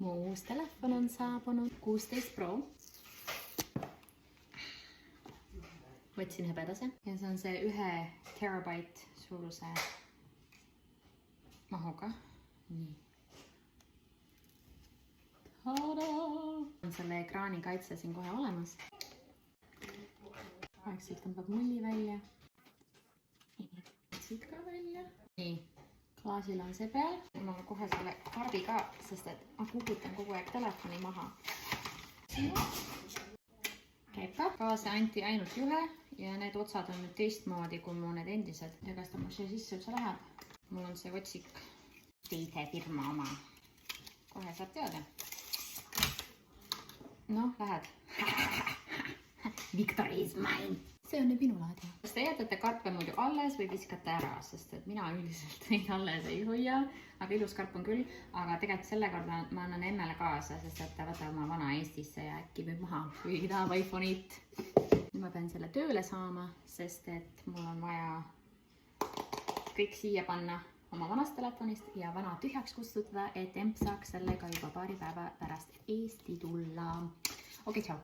Mu uus telefon on saabunud 16 Pro. Võtsin hõbedase ja see on see 1 terabyte suuruse mahuga. Nii. Tada! On selle ekraani kaitse siin kohe olemas. Aegselt tõmbab mulli välja. Siit ka välja. Nii. Klaasil on see peal. Ma kohe selle karbi ka, sest et ma kukutan kogu aeg telefoni maha. Käib ka. Kaasa anti ainult juhe ja need otsad on nüüd teistmoodi kui mu need endised. Ja kas ta mu siia sisse üldse läheb? Mul on see otsik teise firma oma. Kohe saab teada. Noh, lähed. Victory is mine. See on nüüd minu laadija. Kas te jätate karpe muidu alles või viskate ära, sest et mina üldiselt neid alles ei hoia, aga ilus karp on küll, aga tegelikult selle korda ma annan emmele kaasa, sest et ta võtab oma vana Eestisse ja äkki võib maha, kui tahab iPhone'it. Nüüd ma pean selle tööle saama, sest et mul on vaja kõik siia panna oma vanast telefonist ja vana tühjaks kustutada, et emp saaks sellega juba paari päeva pärast Eesti tulla. Okei, tšau!